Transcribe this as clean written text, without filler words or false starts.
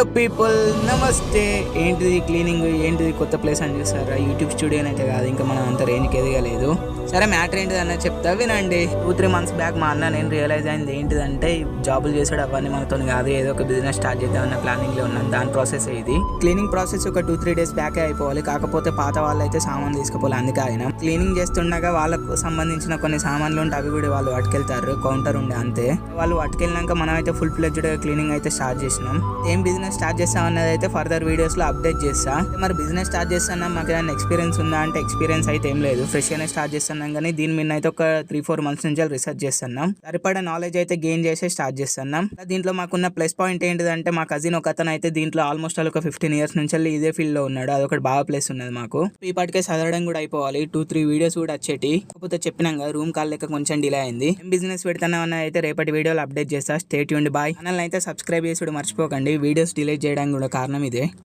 Hello people, నమస్తే. ఏంటిది cleaning, ఏంటిది కొత్త ప్లేస్ అని చూస్తారా? యూట్యూబ్ స్టూడియో అయితే కాదు, ఇంకా మనం అంత రేంజ్కి ఎదగలేదు. సరే మ్యాటర్ ఏంటిది అన్న చెప్తా వినండి. 2-3 months బ్యాక్ మా అన్న నేను రియలైజ్ అయింది ఏంటిదంటే, జాబులు చేసాడు అవన్నీ మనతో కాదు, ఏదో ఒక బిజినెస్ స్టార్ట్ చేద్దామన్న ప్లానింగ్లో ఉన్నాను. దాని ప్రాసెస్ ఇది. క్లీనింగ్ ప్రాసెస్ ఒక 2-3 days బ్యాకే అయిపోవాలి. కాకపోతే పాత వాళ్ళు అయితే సామాన్లు తీసుకుపోవాలి, అందుకే ఆయన క్లీనింగ్ చేస్తుండగా వాళ్ళకు సంబంధించిన కొన్ని సామాన్లు ఉంటే అవి కూడా వాళ్ళు పట్టుకెళ్తారు. కౌంటర్ ఉండే అంతే. వాళ్ళు పట్టుకెళ్ళినాక మనం అయితే ఫుల్ ఫ్లెడ్జ్డ్ క్లీనింగ్ అయితే స్టార్ట్ చేసినాం. ఏం బిజినెస్ స్టార్ట్ చేస్తాం అన్నది అయితే ఫర్దర్ వీడియోస్ లో అప్డేట్ చేస్తా. మరి బిజినెస్ స్టార్ట్ చేస్తున్నా మాకు ఏదైనా ఎక్స్పీరియన్స్ ఉందా అంటే ఎక్స్పీరియన్స్ అయితే ఏం లేదు. ఫ్రెష్ గానే స్టార్ట్ చేస్తున్నాం, కానీ దీని మీద అయితే ఒక 3-4 months నుంచి రీసెర్చ్ చేస్తున్నాం. సరిపడా నాలెడ్జ్ అయితే గెయిన్ చేసి స్టార్ట్ చేస్తున్నాం. దీంట్లో మాకున్న ప్లస్ పాయింట్ ఏంటిదంటే, మా కజిన్ ఒక అతను అయితే దీంట్లో ఆల్మోస్ట్ ఒక 15 years నుంచి ఇదే ఫీల్డ్ లో ఉన్నాడు. అదొకటి బాగా ప్లేస్ ఉన్నది మాకు. ఇప్పటికే చదవడం కూడా అయిపోవాలి. 2-3 వీడియోస్ కూడా వచ్చేటి. కాకపోతే చెప్పినాక రూమ్ కాల్ లెక్క కొంచెం డిలే అయింది. ఏం బిజినెస్ పెడతాను అన్న అయితే రేపటి వీడియోలో అప్డేట్ చేస్తా. Stay tuned. బాయ్. ఛానల్ అయితే సబ్స్క్రైబ్ చేసుడు మర్చిపోకండి. వీడియోస్ డిలీట్ చేయడానికి కూడా కారణం ఇదే.